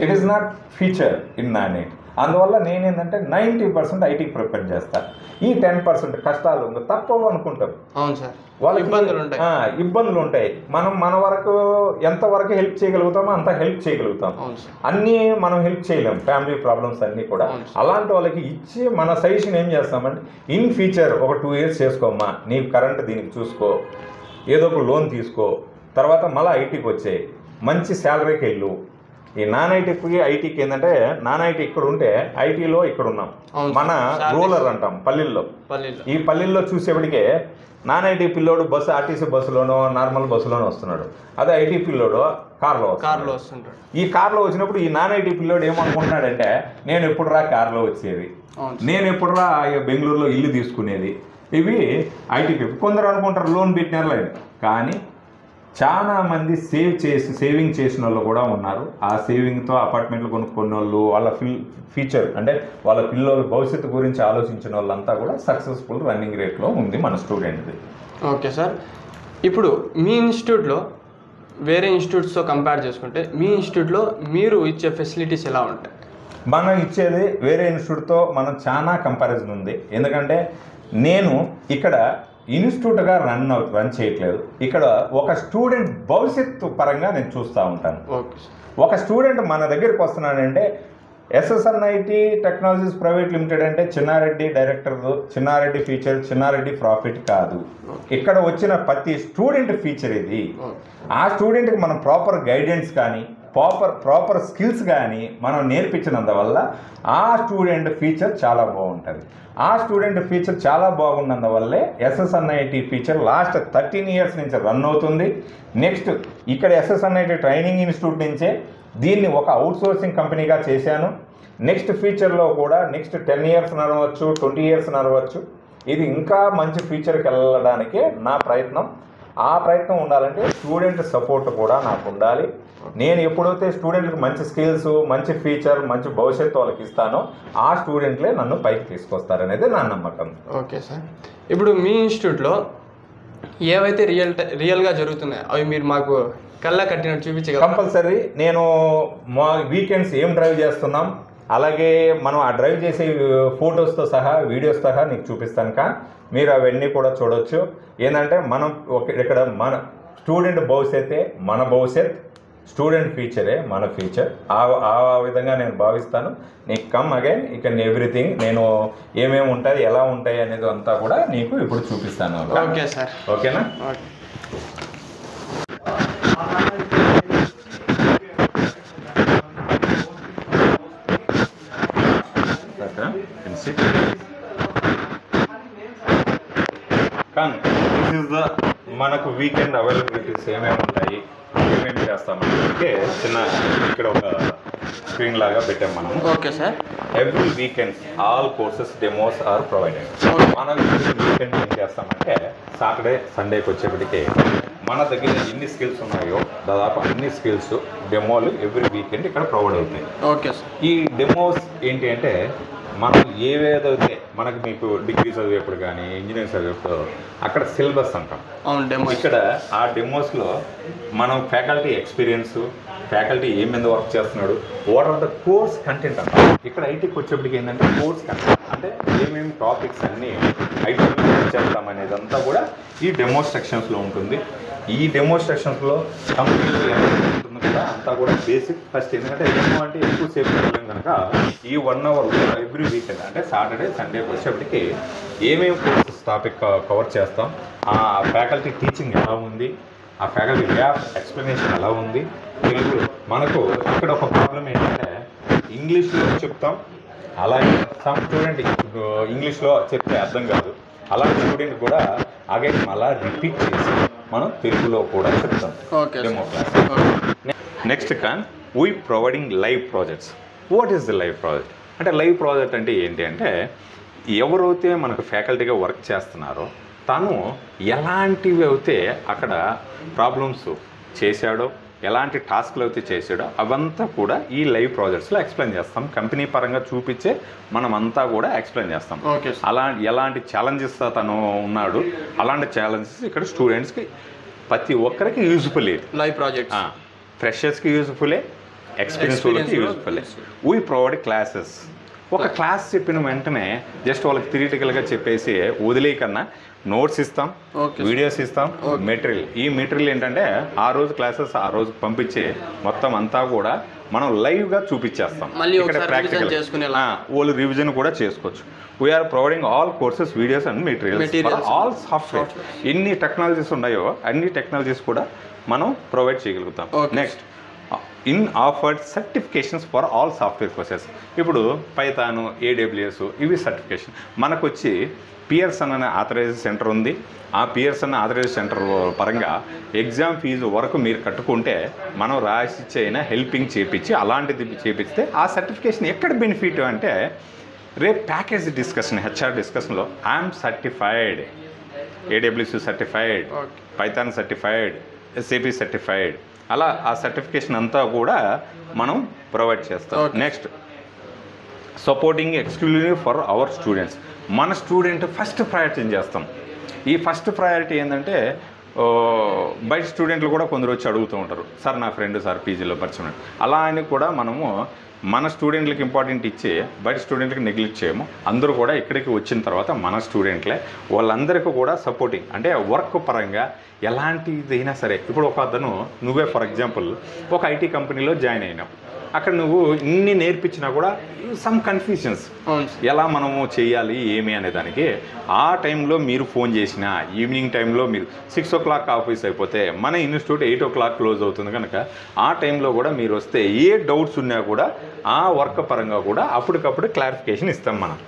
It is not future in non IT. అందువల్ల నేనేంటంటే 90% ఐటీకి ప్రిపేర్ చేస్తాను. ఈ 10% కష్టాలు తప్పవు అనుకుంటాం. అవును సార్, వాళ్ళకి ఇబ్బందులు ఉంటాయి. మనం మన వరకు ఎంతవరకు హెల్ప్ చేయగలుగుతామో అంత హెల్ప్ చేయగలుగుతాం. అన్నీ మనం హెల్ప్ చేయలేం, ఫ్యామిలీ ప్రాబ్లమ్స్ అన్నీ కూడా. అలాంటి వాళ్ళకి ఇచ్చి మన సజెషన్ ఏం చేస్తామంటే, ఇన్ ఫ్యూచర్ ఒక 2 years చేసుకోమ్మా, నీ కరెంట్ దీనికి చూసుకో, ఏదో ఒక లోన్ తీసుకో, తర్వాత మళ్ళీ ఐటీకి వచ్చాయి, మంచి శాలరీకి వెళ్ళు. ఈ నాన్ ఐటీకి ఐటీకి ఏంటంటే, నాన్ ఐటీ ఇక్కడ ఉంటే ఐటీలో ఇక్కడ ఉన్నాం, మన రూరల్ అంటాం పల్లెల్లో. ఈ పల్లెల్లో చూసేప్పటికే నాన్ ఐటీ పిల్లోడు బస్సు ఆర్టీసీ బస్సులోనో నార్మల్ బస్సులోనో వస్తున్నాడు, అదే ఐటీ పిల్లోడు కార్లో వస్తుంటాడు. ఈ కార్లో వచ్చినప్పుడు ఈ నాన్ ఐటీ పిల్లోడు ఏమనుకుంటున్నాడంటే, నేను ఎప్పుడు రా కార్లో వచ్చేది, నేను ఎప్పుడు రా బెంగళూరులో ఇల్లు తీసుకునేది. ఇవి ఐటీ పీపుల్. కొందరు అనుకుంటారు లోన్ పెట్టినారు లేదు, కానీ చాలా మంది సేవింగ్ చేసిన వాళ్ళు కూడా ఉన్నారు. ఆ సేవింగ్తో అపార్ట్మెంట్లు కొనుక్కున్న వాళ్ళు, వాళ్ళ ఫ్యూచర్ అంటే వాళ్ళ పిల్లల భవిష్యత్తు గురించి ఆలోచించిన వాళ్ళంతా కూడా సక్సెస్ఫుల్ రన్నింగ్ రేట్లో ఉంది మన స్టూడెంట్ది. ఓకే సార్, ఇప్పుడు మీ ఇన్స్టిట్యూట్లో వేరే ఇన్స్టిట్యూట్స్తో కంపేర్ చేసుకుంటే మీ ఇన్స్టిట్యూట్లో మీరు ఇచ్చే ఫెసిలిటీస్ ఎలా ఉంటాయి? మనం ఇచ్చేది వేరే ఇన్స్టిట్యూట్తో మనం చాలా కంపారిజన్ ఉంది. ఎందుకంటే నేను ఇక్కడ ఇన్స్టిట్యూట్గా రన్ చేయట్లేదు, ఇక్కడ ఒక స్టూడెంట్ భవిష్యత్తు పరంగా నేను చూస్తూ ఉంటాను. ఒక స్టూడెంట్ మన దగ్గరికి వస్తున్నాడంటే, SSNIT టెక్నాలజీస్ ప్రైవేట్ లిమిటెడ్ అంటే Chinna Reddy director, Chinna Reddy feature, Chinna Reddy profit కాదు. ఇక్కడ వచ్చిన ప్రతి స్టూడెంట్ ఫీచర్ ఇది. ఆ స్టూడెంట్కి మనం ప్రాపర్ గైడెన్స్ కానీ ప్రాపర్ స్కిల్స్ కానీ మనం నేర్పించినందువల్ల ఆ స్టూడెంట్ ఫీచర్ చాలా బాగుంటుంది. ఆ స్టూడెంట్ ఫీచర్ చాలా బాగున్నందువల్లే SSNIT ఫీచర్ లాస్ట్ 13 years నుంచి రన్ అవుతుంది. నెక్స్ట్ ఇక్కడ SSNIT ట్రైనింగ్ ఇన్స్టిట్యూట్ నుంచే దీన్ని ఒక అవుట్సోర్సింగ్ కంపెనీగా చేశాను. నెక్స్ట్ ఫ్యూచర్లో కూడా నెక్స్ట్ 10 years నడవచ్చు, 20 years నడవచ్చు. ఇది ఇంకా మంచి ఫ్యూచర్కి వెళ్ళడానికే నా ప్రయత్నం. ఆ ప్రయత్నం ఉండాలంటే స్టూడెంట్ సపోర్ట్ కూడా నాకు ఉండాలి. నేను ఎప్పుడైతే స్టూడెంట్కి మంచి స్కిల్స్, మంచి ఫీచర్, మంచి భవిష్యత్తు వాళ్ళకి ఇస్తానో ఆ స్టూడెంట్లే నన్ను పైకి తీసుకొస్తారనేది నా నమ్మకం. ఓకే సార్, ఇప్పుడు మీ ఇన్స్టిట్యూట్లో ఏవైతే రియల్గా జరుగుతున్నాయో అవి మీరు మాకు కళ్ళ కట్టినట్టు చూపించగలరా? కంపల్సరీ. నేను మా వీకెండ్స్ ఏం డ్రైవ్ చేస్తున్నాం, అలాగే మనం ఆ డ్రైవ్ చేసే ఫొటోస్తో సహా వీడియోస్ సహా నీకు చూపిస్తాను కా, మీరు అవన్నీ కూడా చూడవచ్చు. ఏంటంటే మనం ఇక్కడ మన స్టూడెంట్ భవిష్యత్తే మన భవిష్యత్, స్టూడెంట్ ఫ్యూచరే మన ఫ్యూచర్. ఆ విధంగా నేను భావిస్తాను. నీకు కమ్ అగైన్ ఇక ఎవ్రీథింగ్ నేను ఏమేమి ఉంటాయి, ఎలా ఉంటాయి అనేది అంతా కూడా నీకు ఇప్పుడు చూపిస్తాను. ఓకే సార్, ఓకేనా? దిస్ ఇస్ ద మనకు వీకెండ్ అవైలబిలిటీస్ ఏమేమి ఉంటాయి, ఏమేమి చేస్తామంటే చిన్న ఇక్కడ ఒక స్క్రీన్ లాగా పెట్టాం మనం. Okay sir. Every weekend all courses demos are provided. మనం వీకెండ్ ఏం చేస్తామంటే సాటర్డే సండేకి వచ్చేప్పటికే మన దగ్గర ఎన్ని స్కిల్స్ ఉన్నాయో దాదాపు అన్ని స్కిల్స్ డెమోలు ఎవ్రీ వీకెండ్ ఇక్కడ ప్రొవైడ్ అవుతాయి. Okay sir. ఈ డెమోస్ ఏంటి అంటే మనం ఏవేదైతే మనకి మీకు డిగ్రీ చదివేప్పుడు కానీ ఇంజనీరింగ్ చదివేప్పుడు అక్కడ సిలబస్ అంటాం. ఇక్కడ ఆ డెమోస్లో మనం ఫ్యాకల్టీ ఎక్స్పీరియన్స్, ఫ్యాకల్టీ ఏమేమి వర్క్ చేస్తున్నాడు, what are the course content అంటాం. ఇక్కడ ఐటీకి వచ్చేప్పటికి ఏంటంటే కోర్స్ కంటెంట్ అంటే ఏమేమి టాపిక్స్ అన్నీ ఐటీలో చేస్తామనేది అంతా కూడా ఈ డెమోస్ట్రక్షన్స్లో ఉంటుంది. ఈ డెమోస్ట్రేషన్స్లో కంపెనీలో ఎంత ఉంటుందో కూడా అంతా కూడా బేసిక్ ఫస్ట్. ఎందుకంటే డెమో అంటే ఎక్కువసేపు వెళ్ళాం కనుక ఈ 1 hour ఎవ్రీ వీకెండ్ అంటే సాటర్డే సండేకి వచ్చేప్పటికి ఏమేమి కోర్సెస్ టాపిక్ కవర్ చేస్తాం, ఆ ఫ్యాకల్టీ టీచింగ్ ఎలా ఉంది, ఆ ఫ్యాకల్టీ వే ఆఫ్ ఎక్స్ప్లెనేషన్ ఎలా ఉంది. తెలుగు మనకు ఇక్కడ ఒక ప్రాబ్లం ఏంటంటే ఇంగ్లీష్లో చెప్తాం, అలాగే సమ్ స్టూడెంట్ ఇంగ్లీష్లో చెప్తే అర్థం కాదు, అలాంటి స్టూడెంట్ కూడా అగైన్ మళ్ళా రిపీట్ చేసి మనం తెలుగులో కూడా చెప్తాం demo class. Next we providing live projects. What is the live project అంటే, లైవ్ ప్రాజెక్ట్ అంటే ఏంటి అంటే ఎవరైతే మనకు ఫ్యాకల్టీగా వర్క్ చేస్తున్నారో తను ఎలాంటివి అయితే అక్కడ ప్రాబ్లమ్స్ చేశాడో, ఎలాంటి టాస్క్లు అయితే చేసాడో అవంతా కూడా ఈ లైవ్ ప్రాజెక్ట్స్లో ఎక్స్ప్లెయిన్ చేస్తాం. కంపెనీ పరంగా చూపించే మనమంతా కూడా ఎక్స్ప్లెయిన్ చేస్తాం. ఎలాంటి ఛాలెంజెస్ తను ఉన్నాడు, అలాంటి ఛాలెంజెస్ ఇక్కడ స్టూడెంట్స్కి ప్రతి ఒక్కరికి యూజ్ఫుల్. లైవ్ ప్రాజెక్ట్ ఫ్రెషర్స్కి యూజ్ఫుల్లే, ఎక్స్పీరియన్స్ వాళ్ళకి యూజ్ఫుల్లే. వీ ప్రొవైడ్ క్లాసెస్ ఒక క్లాస్ చెప్పిన వెంటనే జస్ట్ వాళ్ళకి థియరిటికల్గా చెప్పేసి వదిలే కన్నా నోట్స్ ఇస్తాం, వీడియోస్ ఇస్తాం, మెటీరియల్. ఈ మెటీరియల్ ఏంటంటే ఆ రోజు క్లాసెస్ ఆ రోజు పంపించి మొత్తం అంతా కూడా మనం లైవ్గా చూపించేస్తాం. ఇక్కడ ప్రాక్టికల్ వాళ్ళు రివిజన్ కూడా చేసుకోవచ్చు. We're providing all courses, videos and materials, all software. ఎన్ని టెక్నాలజీస్ ఉన్నాయో అన్ని టెక్నాలజీస్ కూడా మనం ప్రొవైడ్ చేయగలుగుతాం. Next in offered certifications for all software courses. ఇప్పుడు పైథాన్, AWS ఇవి సర్టిఫికేషన్. మనకు వచ్చి పియర్సన్ అనే ఆథరైజ్ సెంటర్ ఉంది. ఆ పియర్సన్ ఆథరైజ్ సెంటర్ పరంగా ఎగ్జామ్ ఫీజు వరకు మీరు కట్టుకుంటే మనం రాసిచ్చే అయినా హెల్పింగ్ చేపించి అలాంటిది చేపిస్తే ఆ సర్టిఫికేషన్ ఎక్కడ బెనిఫిట్ అంటే రేపు ప్యాకేజ్ డిస్కషన్, HR డిస్కషన్లో I'm certified, AWS certified, Python certified, SAP certified, అలా ఆ సర్టిఫికేషన్ అంతా కూడా మనం ప్రొవైడ్ చేస్తాం. Next supporting exclusive for our students. మన స్టూడెంట్ ఫస్ట్ ప్రయారిటీ చేస్తాం. ఈ ఫస్ట్ ప్రయారిటీ ఏంటంటే బయట స్టూడెంట్లు కూడా కొందరు వచ్చి అడుగుతూ ఉంటారు, సార్ నా ఫ్రెండ్ సార్ పీజీలో పరిచయం, అలా అని కూడా మనము మన స్టూడెంట్లకి ఇంపార్టెంట్ ఇచ్చి బయట స్టూడెంట్లకి నెగ్లెక్ట్ చేయము. అందరూ కూడా ఇక్కడికి వచ్చిన తర్వాత మన స్టూడెంట్లే వాళ్ళందరికీ కూడా సపోర్టింగ్, అంటే వర్క్ పరంగా ఎలాంటిదైనా సరే. ఇప్పుడు ఒక అతను నువ్వే ఫర్ ఎగ్జాంపుల్ ఒక IT కంపెనీలో జాయిన్ అయినావు, అక్కడ నువ్వు ఇన్ని నేర్పించినా కూడా సమ్ కన్ఫ్యూజన్స్, ఎలా మనము చేయాలి ఏమి అనే దానికి ఆ టైంలో మీరు ఫోన్ చేసినా, ఈవినింగ్ టైంలో మీరు 6 o'clock ఆఫీస్ అయిపోతే మన ఇన్స్టిట్యూట్ 8 o'clock క్లోజ్ అవుతుంది కనుక ఆ టైంలో కూడా మీరు వస్తే ఏ డౌట్స్ ఉన్నా కూడా ఆ వర్క్ పరంగా కూడా అప్పటికప్పుడు క్లారిఫికేషన్ ఇస్తాం మనం.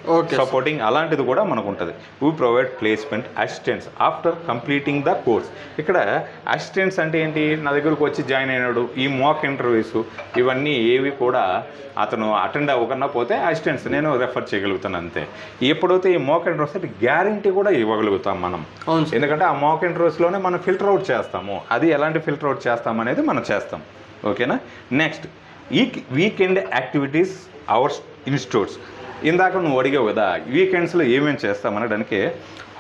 సపోర్టింగ్ అలాంటిది కూడా మనకు ఉంటుంది. We provide placement assistants after completing the course. ఇక్కడ అసిస్టెంట్స్ అంటే ఏంటి, నా దగ్గరకు వచ్చి జాయిన్ అయినాడు, ఈ మాక్ ఇంటర్వ్యూస్ ఇవన్నీ ఏవి కూడా అతను అటెండ్ అవ్వకుండా పోతే అసిస్టెంట్స్ నేను రెఫర్ చేయగలుగుతాను అంతే. ఎప్పుడైతే ఈ మాక్ ఇంటర్వ్యూస్ అంటే గ్యారంటీ కూడా ఇవ్వగలుగుతాం మనం, ఎందుకంటే ఆ మాక్ ఇంటర్వ్యూస్లోనే మనం ఫిల్టర్ అవుట్ చేస్తాము. అది ఎలాంటి ఫిల్టర్ అవుట్ చేస్తాం అనేది మనం చేస్తాం. ఓకేనా. నెక్స్ట్ ఈ వీకెండ్ యాక్టివిటీస్ అవర్ ఇన్స్టిట్యూట్స్. ఇందాక నువ్వు అడిగావు కదా వీకెండ్స్లో ఏమేమి చేస్తాం అనడానికి,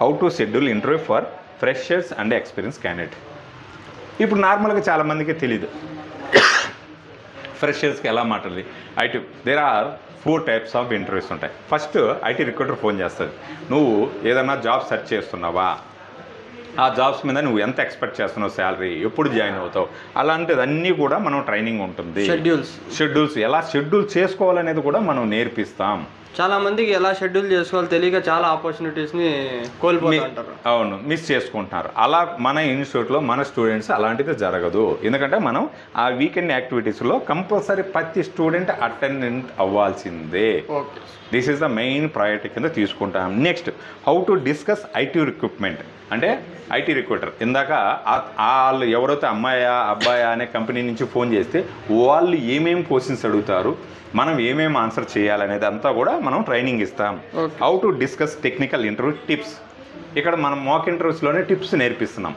how to schedule interview for freshers and experience candidate. ఇప్పుడు నార్మల్గా చాలామందికి తెలీదు ఫ్రెషర్స్కి ఎలా మాట్లాడాలి. There are 4 types of interviews ఉంటాయి. ఫస్ట్ IT రిక్రూటర్ ఫోన్ చేస్తుంది, నువ్వు ఏదన్నా జాబ్ సెర్చ్ చేస్తున్నావా, ఆ జాబ్స్ మీద నువ్వు ఎంత ఎక్స్పెక్ట్ చేస్తున్నావు, శాలరీ ఎప్పుడు జాయిన్ అవుతావు, అలాంటిదన్నీ కూడా మనం ట్రైనింగ్ ఉంటుంది. షెడ్యూల్స్ ఎలా షెడ్యూల్ చేసుకోవాలనేది కూడా మనం నేర్పిస్తాం. చాలా మందికి ఎలా షెడ్యూల్ చేసుకోవాలో తెలియక చాలా ఆపర్చునిటీస్ని కోల్పోతుంటారు. అవును, మిస్ చేసుకుంటున్నారు. అలా మన ఇన్స్టిట్యూట్లో మన స్టూడెంట్స్ అలాంటిది జరగదు. ఎందుకంటే మనం ఆ వీకెండ్ యాక్టివిటీస్లో కంపల్సరీ ప్రతి స్టూడెంట్ అటెండెంట్ అవ్వాల్సిందే. This is the main priority కింద తీసుకుంటాం. Next how to discuss IT recruitment. అంటే IT రిక్రూటర్ ఇందాక వాళ్ళు ఎవరైతే అమ్మాయా అబ్బాయా అనే కంపెనీ నుంచి ఫోన్ చేస్తే వాళ్ళు ఏమేమి క్వశ్చన్స్ అడుగుతారు, మనం ఏమేమి ఆన్సర్ చేయాలనేది అంతా కూడా మనం ట్రైనింగ్ ఇస్తాం. How to discuss technical interview tips. ఇక్కడ మనం మాక్ ఇంటర్వ్యూస్లోనే టిప్స్ నేర్పిస్తున్నాం.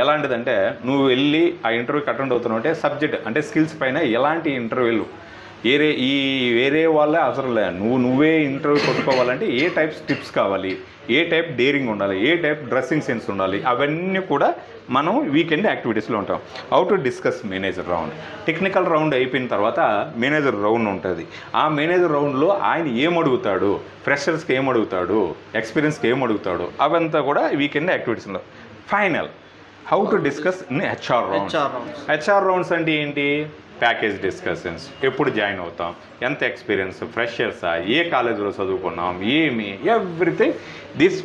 ఎలాంటిదంటే నువ్వు వెళ్ళి ఆ ఇంటర్వ్యూకి అటెండ్ అవుతున్నావు అంటే సబ్జెక్ట్ అంటే స్కిల్స్ పైన ఎలాంటి ఇంటర్వ్యూలు వేరే వాళ్ళే అవసరం లేదు, నువ్వే ఇంటర్వ్యూ కొట్టుకోవాలంటే ఏ టైప్స్ టిప్స్ కావాలి, ఏ టైప్ డేరింగ్ ఉండాలి, ఏ టైప్ డ్రెస్సింగ్ సెన్స్ ఉండాలి, అవన్నీ కూడా మనం వీకెండ్ యాక్టివిటీస్లో ఉంటాం. How to discuss manager round. Technical round అయిపోయిన తర్వాత మేనేజర్ రౌండ్ ఉంటుంది. ఆ మేనేజర్ రౌండ్లో ఆయన ఏమడుగుతాడు, ఫ్రెషర్స్కి ఏమడుగుతాడు, ఎక్స్పీరియన్స్కి ఏమడుగుతాడు, అవంతా కూడా వీకెండ్ యాక్టివిటీస్లో. Final how to discuss in HR rounds. HR rounds అంటే ఏంటి, ప్యాకేజ్ డిస్కషన్స్, ఎప్పుడు జాయిన్ అవుతాం, ఎంత ఎక్స్పీరియన్స్, ఫ్రెషర్సా, ఏ కాలేజీలో చదువుకున్నాం, ఏమి ఎవ్రీథింగ్. దిస్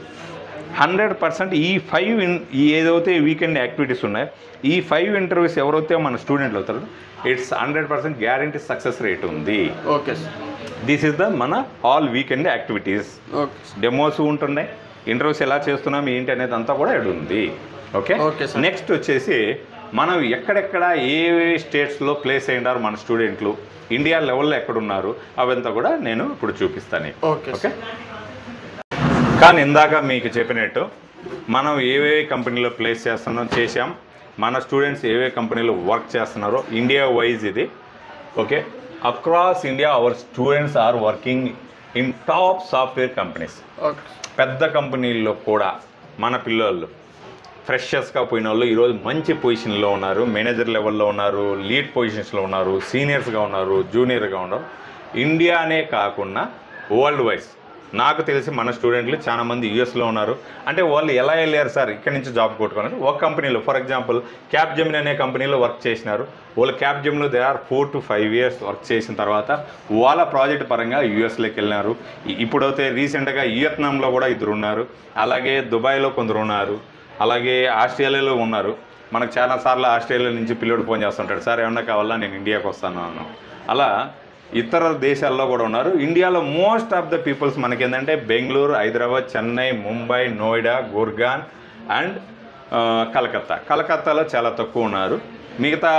100% ఈ 5 ఏదైతే వీకెండ్ యాక్టివిటీస్ ఉన్నాయో ఈ 5 ఇంటర్వ్యూస్ ఎవరైతే మన స్టూడెంట్లు అవుతారో ఇట్స్ 100% గ్యారంటీ సక్సెస్ రేట్ ఉంది. ఓకే. దిస్ ఈస్ ద మన ఆల్ వీకెండ్ యాక్టివిటీస్. డెమోస్ ఉంటున్నాయి, ఇంటర్వ్యూస్ ఎలా చేస్తున్నాం ఏంటి అనేది అంతా కూడా ఇక్కడ ఉంది. ఓకే. నెక్స్ట్ వచ్చేసి మనం ఎక్కడెక్కడ ఏ స్టేట్స్లో ప్లేస్ అయినారు మన స్టూడెంట్లు, ఇండియా లెవెల్లో ఎక్కడున్నారు, అవంతా కూడా నేను ఇప్పుడు చూపిస్తాను. ఓకే. కానీ ఇందాక మీకు చెప్పినట్టు మనం ఏవే కంపెనీలో ప్లేస్ చేసాం, మన స్టూడెంట్స్ ఏవే కంపెనీలో వర్క్ చేస్తున్నారో ఇండియా వైజ్ ఇది. Okay. Across India our students are working in top software companies. పెద్ద కంపెనీల్లో కూడా మన పిల్లలు ఫ్రెషర్స్గా పోయిన వాళ్ళు ఈరోజు మంచి పొజిషన్లో ఉన్నారు, మేనేజర్ లెవెల్లో ఉన్నారు, లీడ్ పొజిషన్స్లో ఉన్నారు, సీనియర్స్గా ఉన్నారు, జూనియర్గా ఉన్నారు. ఇండియానే కాకుండా వరల్డ్ వైజ్ నాకు తెలిసి మన స్టూడెంట్లు చాలా మంది యూఎస్లో ఉన్నారు. అంటే వాళ్ళు ఎలా వెళ్ళారు సార్ ఇక్కడి నుంచి జాబ్ కొట్టుకున్నారు? ఒక కంపెనీలో ఫర్ ఎగ్జాంపుల్ క్యాప్జెమిని అనే కంపెనీలో వర్క్ చేసినారు. వాళ్ళు క్యాప్జెమిలో they are 4 to 5 years work చేసిన తర్వాత వాళ్ళ ప్రాజెక్ట్ పరంగా యూఎస్లోకి వెళ్ళినారు. ఇప్పుడైతే రీసెంట్గా వియత్నాంలో కూడా 2 ఉన్నారు, అలాగే దుబాయ్లో కొందరు ఉన్నారు, అలాగే ఆస్ట్రేలియాలో ఉన్నారు. మనకు చాలాసార్లు ఆస్ట్రేలియా నుంచి పిల్లోడు ఫోన్ చేస్తుంటాడు, సార్ ఏమన్నా కావాలా నేను ఇండియాకి వస్తాను అన్నాను. అలా ఇతర దేశాల్లో కూడా ఉన్నారు. ఇండియాలో మోస్ట్ ఆఫ్ ద పీపుల్స్ మనకి ఏంటంటే బెంగళూరు, హైదరాబాద్, చెన్నై, ముంబై, నోయిడా, గుర్గాన్ అండ్ కలకత్తాలో చాలా తక్కువ ఉన్నారు. మిగతా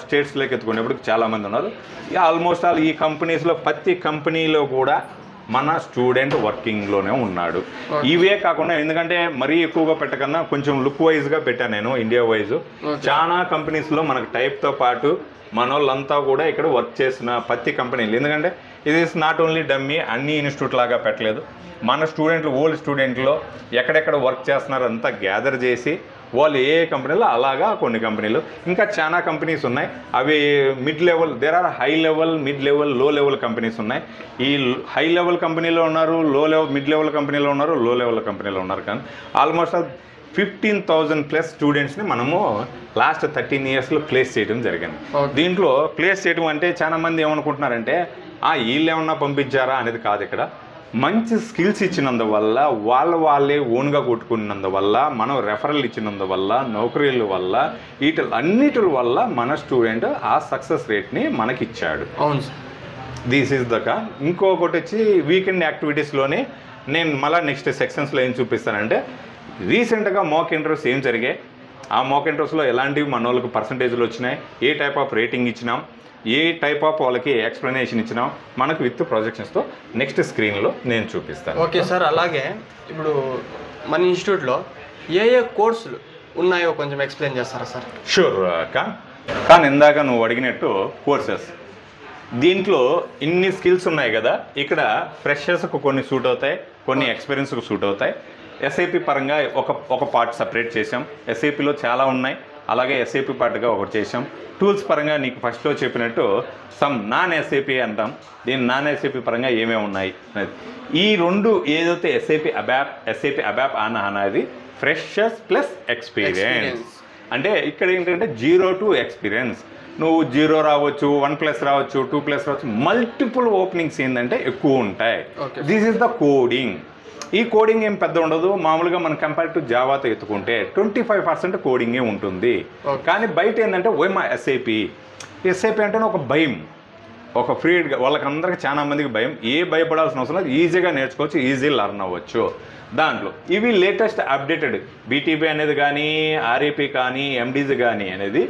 స్టేట్స్లోకి ఎత్తుకునేప్పుడు చాలామంది ఉన్నారు. ఆల్మోస్ట్ ఆల్ ఈ కంపెనీస్లో ప్రతి కంపెనీలో కూడా మన స్టూడెంట్ వర్కింగ్లోనే ఉన్నాడు. ఇవే కాకుండా ఎందుకంటే మరీ ఎక్కువగా పెట్టకన్నా కొంచెం లుక్ వైజ్గా పెట్టాను నేను ఇండియా వైజ్. చాలా కంపెనీస్లో మనకు టైప్తో పాటు మన వాళ్ళంతా కూడా ఇక్కడ వర్క్ చేసిన ప్రతి కంపెనీలు, ఎందుకంటే ఇది ఇస్ నాట్ ఓన్లీ డమ్మీ, అన్ని ఇన్స్టిట్యూట్ లాగా పెట్టలేదు. మన స్టూడెంట్లు ఓల్డ్ స్టూడెంట్లో ఎక్కడెక్కడ వర్క్ చేస్తున్నారో అంతా గ్యాదర్ చేసి వాళ్ళు ఏ కంపెనీలో అలాగా కొన్ని కంపెనీలు ఇంకా చాలా కంపెనీస్ ఉన్నాయి. అవి mid level, there are high level, mid level, low level companies ఉన్నాయి. ఈ హై లెవెల్ కంపెనీలో ఉన్నారు, మిడ్ లెవెల్ కంపెనీలో ఉన్నారు, లో లెవెల్ కంపెనీలో ఉన్నారు. కానీ ఆల్మోస్ట్ 15,000+ స్టూడెంట్స్ని మనము లాస్ట్ 13 yearsలో ప్లేస్ చేయడం జరిగింది. దీంట్లో ప్లేస్ చేయడం అంటే చాలా మంది ఏమనుకుంటున్నారంటే వీళ్ళు ఏమన్నా పంపించారా అనేది కాదు. ఇక్కడ మంచి స్కిల్స్ ఇచ్చినందువల్ల వాళ్ళే ఓన్గా కొట్టుకున్నందువల్ల మనం రెఫరల్ ఇచ్చినందువల్ల నౌకరీల వల్ల అన్నిటి వల్ల మన స్టూడెంట్ ఆ సక్సెస్ రేట్ని మనకి ఇచ్చాడు. అవును, దిస్ ఈజ్ ద ఇంకొకటి వచ్చి వీకెండ్ యాక్టివిటీస్లోనే నేను మళ్ళీ నెక్స్ట్ సెక్షన్స్లో ఏం చూపిస్తానంటే రీసెంట్గా మాక్ ఇంటర్వ్యూస్ ఏం జరిగాయి, ఆ మాక్ ఇంటర్వ్యూస్లో ఎలాంటివి మన వాళ్ళకి పర్సంటేజ్లు వచ్చినాయి, ఏ టైప్ ఆఫ్ రేటింగ్ ఇచ్చినాం, ఏ టైప్ ఆఫ్ వాళ్ళకి ఎక్స్ప్లెనేషన్ ఇచ్చినాం, మనకు విత్ ప్రొజెక్షన్స్తో నెక్స్ట్ స్క్రీన్లో నేను చూపిస్తాను. ఓకే సార్, అలాగే ఇప్పుడు మన ఇన్స్టిట్యూట్లో ఏ కోర్సులు ఉన్నాయో కొంచెం ఎక్స్ప్లెయిన్ చేస్తారా సార్? షూర్ కానీ ఇందాక నువ్వు అడిగినట్టు కోర్సెస్ దీంట్లో ఇన్ని స్కిల్స్ ఉన్నాయి కదా, ఇక్కడ ఫ్రెషర్స్కు కొన్ని సూట్ అవుతాయి, కొన్ని ఎక్స్పీరియన్స్కు సూట్ అవుతాయి. ఎస్ఐపి పరంగా ఒక పార్ట్ సపరేట్ చేసాం. ఎస్ఐపిలో చాలా ఉన్నాయి, అలాగే ఎస్ఐపి పార్ట్గా ఒకటి చేసాం. టూల్స్ పరంగా నీకు ఫస్ట్లో చెప్పినట్టు సమ్ నాన్ ఎస్ఐపి అంటాం. దీని నాన్ ఎస్ఐపి పరంగా ఏమేమి ఉన్నాయి ఈ రెండు ఏదైతే ఎస్ఐపి అబ్యాప్ అనేది ఫ్రెషర్స్ ప్లస్ ఎక్స్పీరియన్స్. అంటే ఇక్కడ ఏంటంటే 0 to ఎక్స్పీరియన్స్. నువ్వు 0 రావచ్చు, 1+ రావచ్చు, 2+ రావచ్చు, మల్టిపుల్ ఓపెనింగ్స్ ఏంటంటే ఎక్కువ ఉంటాయి. This is the coding. ఈ కోడింగ్ ఏం పెద్ద ఉండదు. మామూలుగా మనం కంపేర్ టు జావాతో ఎత్తుకుంటే 25% కోడింగే ఉంటుంది. కానీ బయట ఏంటంటే ఎస్ఐపి అంటే ఒక భయం, ఒక ఫ్రీడ్గా వాళ్ళకందరికీ చాలా మందికి భయం. భయపడాల్సిన అవసరం లేదు, ఈజీగా నేర్చుకోవచ్చు, ఈజీ లర్న్ అవ్వచ్చు. దాంట్లో ఇవి లేటెస్ట్ అప్డేటెడ్ బీటీపీ అనేది కానీ, ఆర్ఏపీ కానీ, ఎండీజీ కానీ అనేది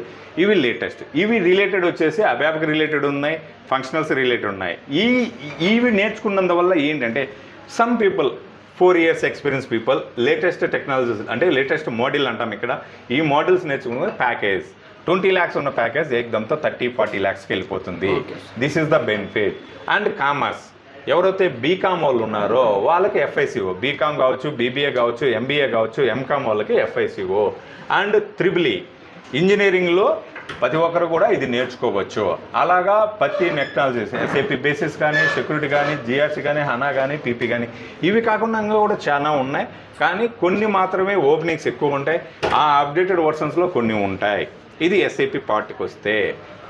ఇవి లేటెస్ట్. ఇవి రిలేటెడ్ వచ్చేసి అబ్యాప్కి రిలేటెడ్ ఉన్నాయి, ఫంక్షనల్స్ రిలేటెడ్ ఉన్నాయి. ఇవి నేర్చుకున్నందువల్ల ఏంటంటే some people 4 years experience people latest technologies అంటే లేటెస్ట్ మోడల్ అంటాం. ఇక్కడ ఈ మోడల్స్ నేర్చుకున్న ప్యాకేజ్ 20 lakhs ఉన్న ప్యాకేజ్ ఏకదంతో 30-40 lakhsకి వెళ్ళిపోతుంది. This is the benefit. And commerce ఎవరైతే బీకామ్ వాళ్ళు ఉన్నారో వాళ్ళకి ఎఫ్ఐసిఓ, బీకామ్ కావచ్చు, బీబీఏ కావచ్చు, ఎంబీఏ కావచ్చు, ఎంకామ్ వాళ్ళకి ఎఫ్ఐసిఓ. అండ్ త్రిబుల్ ఇంజనీరింగ్లో ప్రతి ఒక్కరు కూడా ఇది నేర్చుకోవచ్చు. అలాగా ప్రతి టెక్నాలజీస్ ఎస్ఏపి బేసిస్ కానీ, సెక్యూరిటీ కానీ, జిఆర్సీ కానీ, హనా కానీ, పీపీ కానీ ఇవి కాకుండా కూడా చాలా ఉన్నాయి. కానీ కొన్ని మాత్రమే ఓపెనింగ్స్ ఎక్కువ ఉంటాయి. ఆ అప్డేటెడ్ వర్షన్స్లో కొన్ని ఉంటాయి. ఇది ఎస్ఏపి పార్ట్కి వస్తే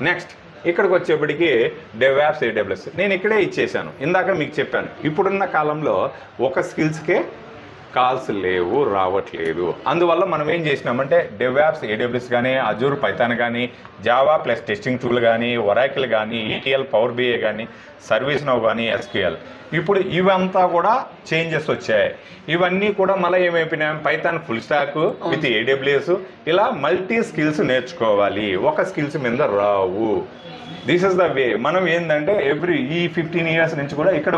నెక్స్ట్ ఇక్కడికి వచ్చేప్పటికి డెవాప్స్ ఏడబ్ల్యూఎస్ నేను ఇక్కడే ఇచ్చేసాను. ఇందాక మీకు చెప్పాను ఇప్పుడున్న కాలంలో ఒక స్కిల్స్కే కాల్స్ లేవు, రావట్లేదు. అందువల్ల మనం ఏం చేసినామంటే డెవాప్స్ ఏడబ్ల్యూఎస్ కానీ, అజూర్ పైథాన్ కానీ, జావా ప్లస్ టెస్టింగ్ టూల్ కానీ, ఒరాకిల్ కానీ, ఈటీఎల్ పవర్ బిఐ కానీ, సర్వీస్ నౌ కానీ, ఎస్క్యూఎల్ ఇప్పుడు ఇవంతా కూడా చేంజెస్ వచ్చాయి. ఇవన్నీ కూడా మళ్ళీ ఏమైపోయినాయి, Python full stack with AWS ఇలా మల్టీ స్కిల్స్ నేర్చుకోవాలి, ఒక స్కిల్స్ మీద రావు. This is the way. మనం ఏంటంటే ఈ 15 years నుంచి కూడా ఇక్కడ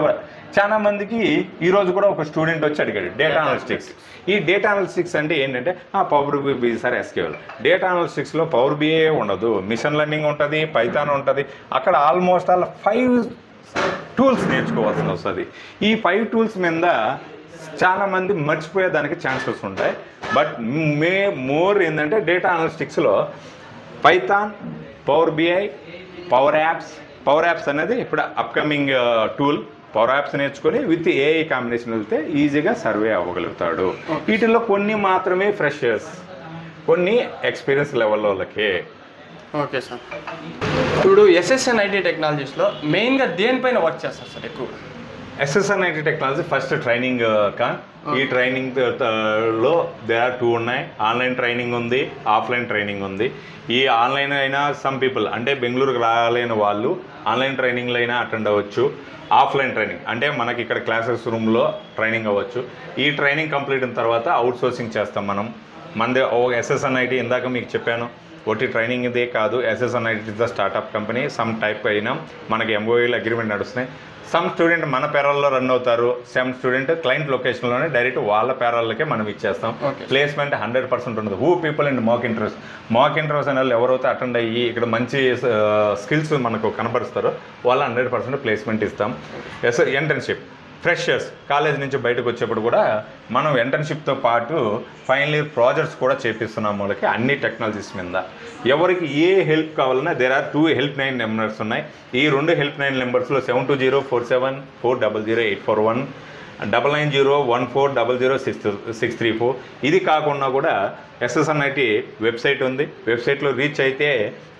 చాలా మందికి ఈరోజు కూడా ఒక స్టూడెంట్ వచ్చి అడిగాడు డేటా అనలిస్టిక్స్. ఈ డేటా అనలిస్టిక్స్ అంటే ఏంటంటే Power BI sir SQL. Data అనలిస్టిక్స్లో పవర్ బిఐ ఉండదు, మిషన్ లెర్నింగ్ ఉంటుంది, పైథాన్ ఉంటుంది. అక్కడ ఆల్మోస్ట్ 5 టూల్స్ నేర్చుకోవాల్సి వస్తుంది. ఈ 5 tools మీద చాలామంది మర్చిపోయేదానికి ఛాన్సెస్ ఉంటాయి. బట్ మోర్ ఏంటంటే డేటా అనలిస్టిక్స్లో Python, Power BI, Power Apps అనేది ఇప్పుడు అప్కమింగ్ టూల్. పవర్ యాప్స్ నేర్చుకొని విత్ ఏఐ కాంబినేషన్ వెళ్తే ఈజీగా సర్వే అవ్వగలుగుతాడు. వీటిల్లో కొన్ని మాత్రమే ఫ్రెషర్స్, కొన్ని ఎక్స్పీరియన్స్ లెవెల్ వాళ్ళకే. Okay sir. ఇప్పుడు SSNIT టెక్నాలజీస్లో మెయిన్గా దేనిపైన వర్క్ చేస్తారు సార్ ఎక్కువ? SSNIT టెక్నాలజీ ఫస్ట్ ట్రైనింగ్ ఈ ట్రైనింగ్ లో there are 2 ఉన్నాయి. ఆన్లైన్ ట్రైనింగ్ ఉంది, ఆఫ్లైన్ ట్రైనింగ్ ఉంది. ఈ ఆన్లైన్ అయినా సమ్ పీపుల్ అంటే బెంగళూరుకు రాలేని వాళ్ళు ఆన్లైన్ ట్రైనింగ్లో అయినా అటెండ్ అవ్వచ్చు. ఆఫ్లైన్ ట్రైనింగ్ అంటే మనకి ఇక్కడ క్లాసెస్ రూమ్లో ట్రైనింగ్ అవ్వచ్చు. ఈ ట్రైనింగ్ కంప్లీట్ అయిన తర్వాత అవుట్ సోర్సింగ్ చేస్తాం మనం. మనది SSNIT ఇందాక మీకు చెప్పాను, ఒకటి ట్రైనింగ్ ఇదే కాదు. SSNIT is the startup company. Some type అయినా మనకి MOU అగ్రిమెంట్ నడుస్తున్నాయి. సమ్ స్టూడెంట్ మన పేరాల్లో రన్ అవుతారు, సమ్ స్టూడెంట్ క్లయింట్ లొకేషన్లోనే డైరెక్ట్ వాళ్ళ పేరాలకే మనం ఇచ్చేస్తాం. ప్లేస్మెంట్ 100% ఉండదు. Who people and mock interviews అనే వాళ్ళు ఎవరైతే అటెండ్ అయ్యి ఇక్కడ మంచి స్కిల్స్ మనకు కనబరుస్తారో వాళ్ళ 100% ప్లేస్మెంట్ ఇస్తాం. ఇంటర్న్షిప్ ఫ్రెషర్స్ కాలేజ్ నుంచి బయటకు వచ్చేప్పుడు కూడా మనం ఇంటర్న్షిప్తో పాటు ఫైనల్ ఇయర్ ప్రాజెక్ట్స్ కూడా చేపిస్తున్నాం వాళ్ళకి అన్ని టెక్నాలజీస్ మీద. ఎవరికి ఏ హెల్ప్ కావాలన్నా there are 2 help line numbers ఉన్నాయి. ఈ 2 హెల్ప్ లైన్ నెంబర్స్లో 720474000841 9901400634. ఇది కాకుండా కూడా SSNIT వెబ్సైట్ ఉంది. వెబ్సైట్లో రీచ్ అయితే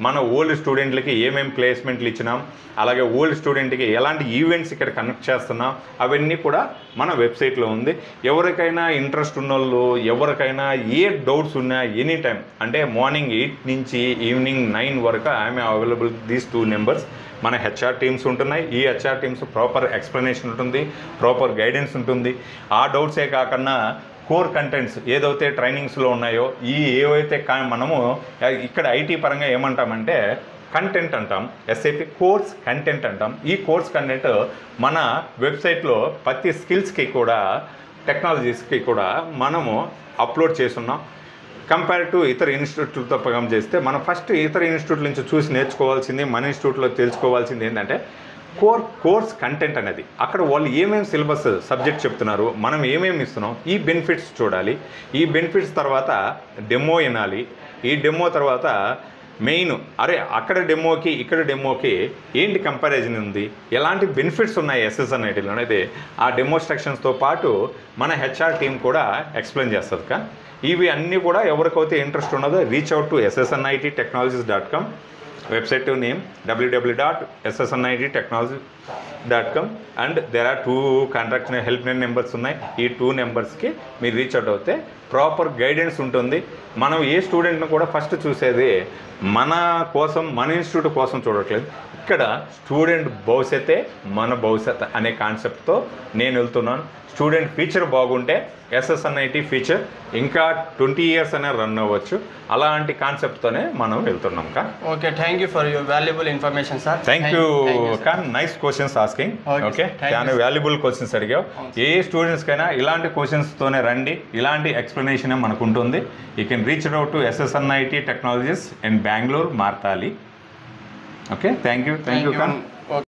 మన ఓల్డ్ స్టూడెంట్లకి ఏమేమి ప్లేస్మెంట్లు ఇచ్చినాం, అలాగే ఓల్డ్ స్టూడెంట్కి ఎలాంటి ఈవెంట్స్ ఇక్కడ కనెక్ట్ చేస్తున్నాం అవన్నీ కూడా మన వెబ్సైట్లో ఉంది. ఎవరికైనా ఇంట్రెస్ట్ ఉన్నోళ్ళు, ఎవరికైనా ఏ డౌట్స్ ఉన్నా ఎనీ టైం అంటే మార్నింగ్ 8 నుంచి ఈవినింగ్ 9 వరకు ఐఎమ్ అవైలబుల్ దీస్ 2 నెంబర్స్. మన HR టీమ్స్ ఉంటున్నాయి. ఈ HR టీమ్స్ ప్రాపర్ ఎక్స్ప్లెనేషన్ ఉంటుంది, ప్రాపర్ గైడెన్స్ ఉంటుంది. ఆ డౌట్సే కాకుండా కోర్ కంటెంట్స్ ఏదైతే ట్రైనింగ్స్లో ఉన్నాయో ఏవైతే మనము ఇక్కడ IT పరంగా ఏమంటామంటే కంటెంట్ అంటాం, SAP కోర్స్ కంటెంట్ అంటాం. ఈ కోర్స్ కంటెంట్ మన వెబ్సైట్లో ప్రతి స్కిల్స్కి కూడా టెక్నాలజీస్కి కూడా మనము అప్లోడ్ చేస్తున్నాం. కంపేర్ టు ఇతర ఇన్స్టిట్యూట్లతో పగం చేస్తే మనం ఫస్ట్ ఇతర ఇన్స్టిట్యూట్ల నుంచి చూసి నేర్చుకోవాల్సింది, మన ఇన్స్టిట్యూట్లో తెలుసుకోవాల్సింది ఏంటంటే కోర్స్ కంటెంట్ అనేది. అక్కడ వాళ్ళు ఏమేమి సిలబస్ సబ్జెక్ట్ చెప్తున్నారు, మనం ఏమేమి ఇస్తున్నాం, ఈ బెనిఫిట్స్ చూడాలి. ఈ బెనిఫిట్స్ తర్వాత డెమో వినాలి. ఈ డెమో తర్వాత మెయిన్ అక్కడ డెమోకి ఇక్కడ డెమోకి ఏంటి కంపారిజన్ ఉంది, ఎలాంటి బెనిఫిట్స్ ఉన్నాయి SSNITలో అనేది ఆ డెమోస్ట్రక్షన్స్తో పాటు మన HR టీం కూడా ఎక్స్ప్లెయిన్ చేస్తుంది. ఇవి అన్నీ కూడా ఎవరికైతే ఇంట్రెస్ట్ ఉన్నదో reach out to SSNITtechnologies.com. Website name www.ssnittechnologies.com and there are 2 contact help line numbers ఉన్నాయి. ఈ 2 నెంబర్స్కి మీరు రీచ్ అవుట్ అవుతే ప్రాపర్ గైడెన్స్ ఉంటుంది. మనం ఏ స్టూడెంట్ను కూడా ఫస్ట్ చూసేది మన కోసం, మన ఇన్స్టిట్యూట్ కోసం చూడట్లేదు. ఇక్కడ స్టూడెంట్ భవిష్యత్తే మన భవిష్యత్ అనే కాన్సెప్ట్తో నేను వెళ్తున్నాను. స్టూడెంట్ ఫ్యూచర్ బాగుంటే SSNIT ఫ్యూచర్ ఇంకా 20 years అనే రన్ అవ్వచ్చు. అలాంటి కాన్సెప్ట్తోనే మనం వెళ్తున్నాం. Okay, thank you for your valuable information sir. Thank you nice questions asking. Okay, చాలా వాల్యుబుల్ క్వశ్చన్స్ అడిగావు. ఏ స్టూడెంట్స్కైనా ఇలాంటి క్వశ్చన్స్తోనే రండి, ఇలాంటి ఎక్స్ప్లెనేషన్ మనకు ఉంటుంది. You can reach out to SSNIT technologies in Bengaluru, మార్తాలి. Okay, thank you.